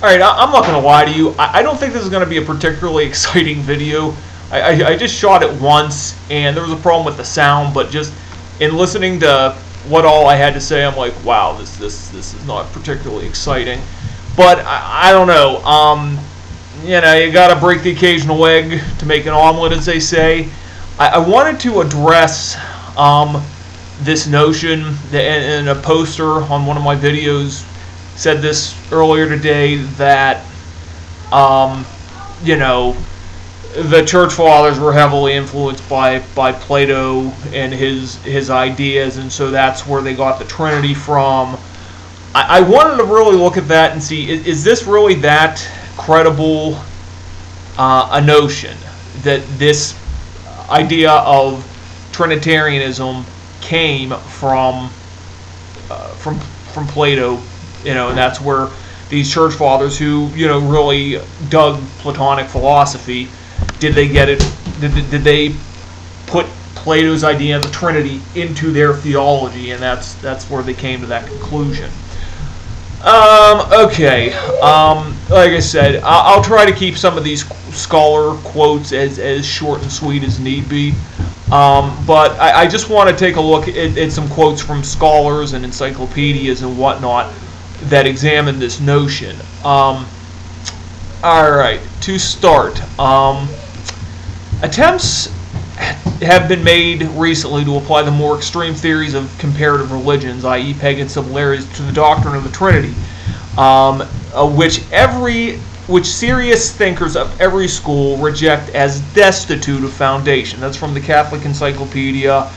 Alright, I'm not going to lie to you. I don't think this is going to be a particularly exciting video. I just shot it once, and there was a problem with the sound, but just in listening to what all I had to say, I'm like, wow, this is not particularly exciting. But I don't know. You know, you got to break the occasional egg to make an omelet, as they say. I wanted to address this notion, and a poster on one of my videos said this earlier today, that you know, the church fathers were heavily influenced by Plato and his ideas, and so that's where they got the Trinity from. I wanted to really look at that and see, is this really that credible a notion, that this idea of Trinitarianism came from Plato, you know, and that's where these church fathers who, you know, really dug Platonic philosophy, did they get it? Did they put Plato's idea of the Trinity into their theology, and that's where they came to that conclusion. Okay. Like I said, I'll try to keep some of these scholar quotes as short and sweet as need be. But I just want to take a look at some quotes from scholars and encyclopedias and whatnot that examine this notion. Alright, to start, attempts have been made recently to apply the more extreme theories of comparative religions, i.e. pagan similarities, to the doctrine of the Trinity, which serious thinkers of every school reject as destitute of foundation. That's from the Catholic Encyclopedia,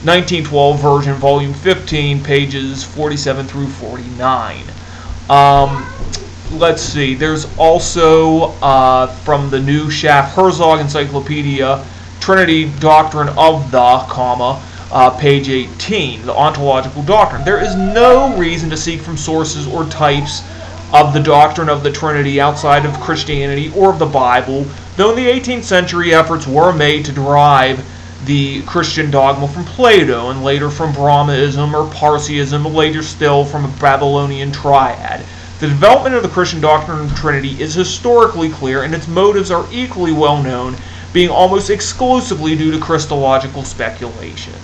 1912 version, volume 15, pages 47 through 49. Let's see, there's also from the new Schaff-Herzog Encyclopedia, Trinity Doctrine of the, page 18, the ontological doctrine. There is no reason to seek from sources or types of the doctrine of the Trinity outside of Christianity or of the Bible, though in the 18th century efforts were made to derive the Christian dogma from Plato, and later from Brahmaism or Parsiism, and later still from a Babylonian triad. The development of the Christian doctrine of the Trinity is historically clear, and its motives are equally well known, being almost exclusively due to Christological speculation.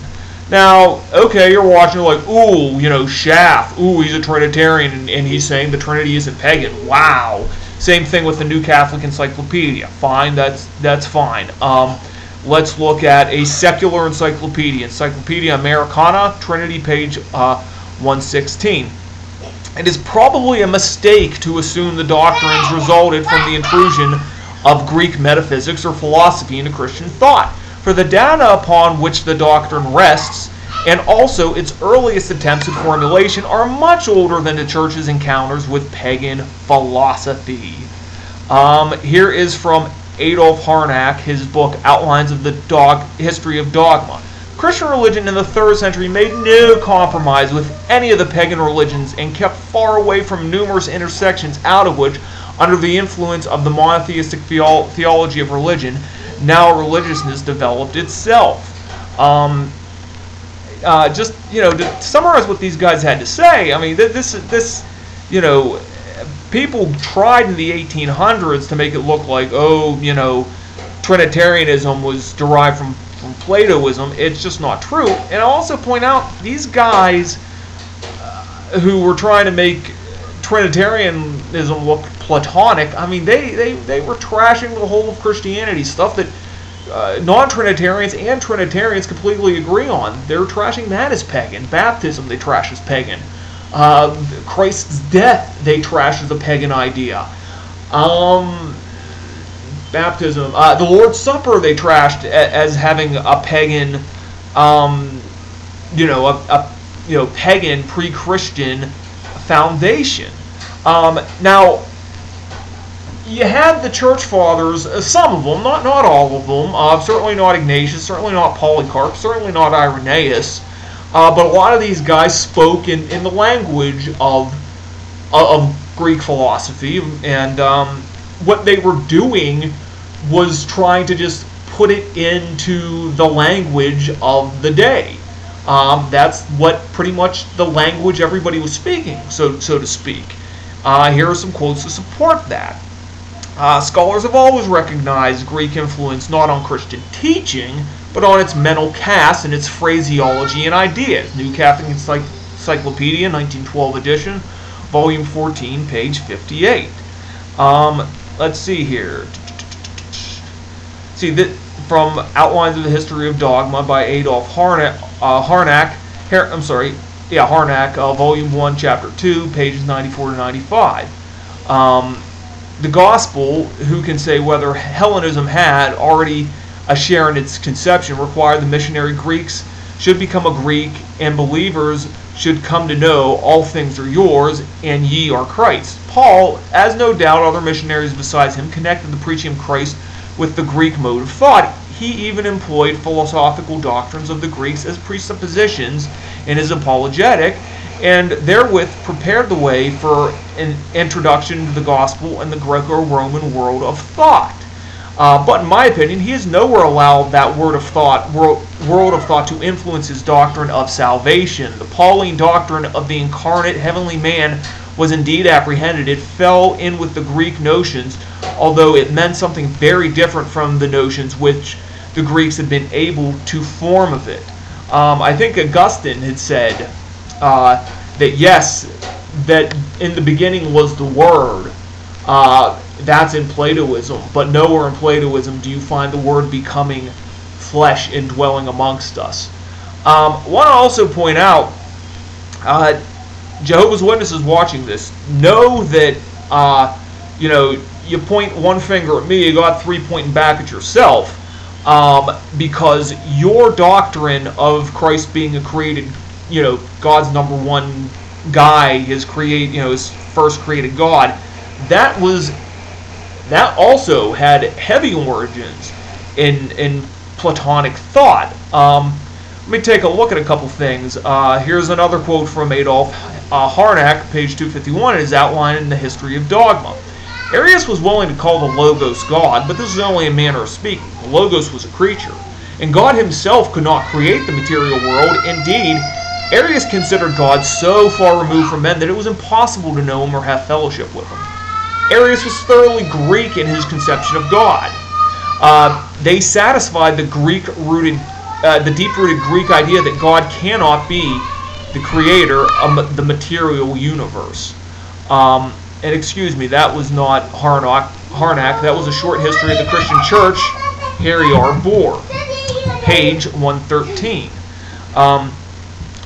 Now, okay, you're watching, like, ooh, you know, Schaff, ooh, he's a Trinitarian, and he's saying the Trinity isn't pagan. Wow. Same thing with the New Catholic Encyclopedia. Fine, that's fine. Let's look at a secular encyclopedia, Encyclopedia Americana, Trinity, page 116. It is probably a mistake to assume the doctrines resulted from the intrusion of Greek metaphysics or philosophy into Christian thought, for the data upon which the doctrine rests, and also its earliest attempts at formulation, are much older than the Church's encounters with pagan philosophy. Here is from Adolf Harnack, his book Outlines of the History of Dogma. Christian religion in the 3rd century made no compromise with any of the pagan religions and kept far away from numerous intersections out of which, under the influence of the monotheistic theology of religion, now religiousness developed itself. Just, you know, to summarize what these guys had to say, I mean, this, you know, people tried in the 1800s to make it look like, oh, you know, Trinitarianism was derived from Platoism. It's just not true. And I'll also point out, these guys who were trying to make Trinitarianism look Platonic, I mean, they were trashing the whole of Christianity, stuff that non-Trinitarians and Trinitarians completely agree on. They're trashing that as pagan. Baptism they trash as pagan. Christ's death they trash as a pagan idea. Baptism, the Lord's Supper they trashed as having a pagan, you know, pagan pre-Christian foundation. Now, you had the church fathers, some of them, not all of them, certainly not Ignatius, certainly not Polycarp, certainly not Irenaeus, but a lot of these guys spoke in the language of Greek philosophy, and what they were doing was trying to just put it into the language of the day. That's what pretty much the language everybody was speaking, so to speak. Here are some quotes to support that. Scholars have always recognized Greek influence not on Christian teaching, but on its mental cast and its phraseology and ideas. New Catholic Encyclopedia, 1912 edition, volume 14, page 58. Let's see here. See that from Outlines of the History of Dogma by Adolf Harnack, volume 1, chapter 2, pages 94 to 95. The Gospel, who can say whether Hellenism had already a share in its conception, required the missionary Greeks should become a Greek, and believers should come to know all things are yours, and ye are Christ. Paul, as no doubt other missionaries besides him, connected the preaching of Christ with the Greek mode of thought. He even employed philosophical doctrines of the Greeks as presuppositions in his apologetic, and therewith prepared the way for an introduction to the gospel and the Greco-Roman world of thought. But in my opinion, he has nowhere allowed that world of thought to influence his doctrine of salvation. The Pauline doctrine of the incarnate heavenly man was indeed apprehended. It fell in with the Greek notions, although it meant something very different from the notions which the Greeks had been able to form of it. I think Augustine had said that yes, that in the beginning was the Word. That's in Platoism, but nowhere in Platoism do you find the Word becoming flesh and dwelling amongst us. Want to also point out, Jehovah's Witnesses watching this, know that you point one finger at me, you got three pointing back at yourself, because your doctrine of Christ being a created, God's number one guy, his first created God, that also had heavy origins in Platonic thought. Let me take a look at a couple things. Here's another quote from Adolf Harnack, page 251. It is outlined in the History of Dogma. Arius was willing to call the Logos God, but this is only a manner of speaking. The Logos was a creature, and God himself could not create the material world. Indeed, Arius considered God so far removed from men that it was impossible to know him or have fellowship with him. Arius was thoroughly Greek in his conception of God. They satisfied the deep-rooted Greek idea that God cannot be the creator of the material universe. And excuse me, that was not Harnack. That was A Short History of the Christian Church, Harry R. Bohr, page 113.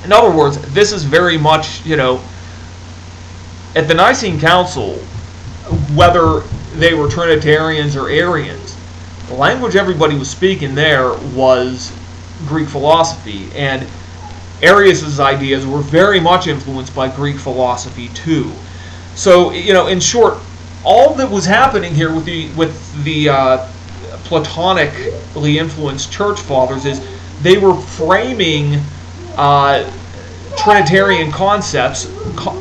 In other words, this is very much, at the Nicene Council, whether they were Trinitarians or Arians, the language everybody was speaking there was Greek philosophy, and Arius's ideas were very much influenced by Greek philosophy too. So, in short, all that was happening here with the Platonically influenced church fathers is they were framing Trinitarian concepts,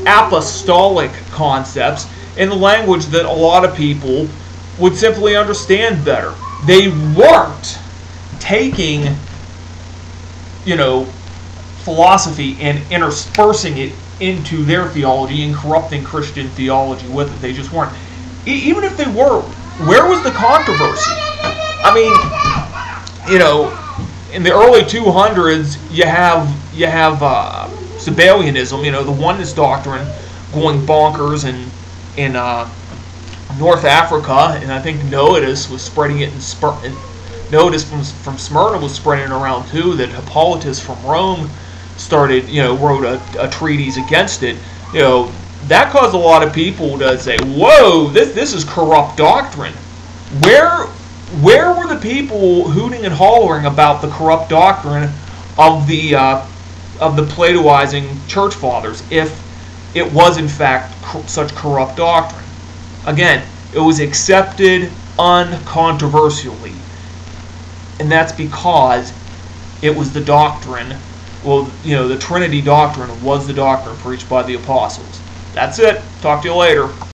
apostolic concepts, in the language that a lot of people would simply understand better. They weren't taking, philosophy and interspersing it into their theology and corrupting Christian theology with it. They just weren't. Even if they were, where was the controversy? I mean, in the early 200s, you have Sabellianism, the oneness doctrine, going bonkers in North Africa, and I think Noetus was spreading it Noetus from Smyrna was spreading it around too. That Hippolytus from Rome started, wrote a treatise against it. That caused a lot of people to say, "Whoa, this is corrupt doctrine." Where were the people hooting and hollering about the corrupt doctrine of the Platoizing church fathers if it was in fact such corrupt doctrine? Again, it was accepted uncontroversially, and that's because it was the doctrine. Well, the Trinity doctrine was the doctrine preached by the apostles. That's it. Talk to you later.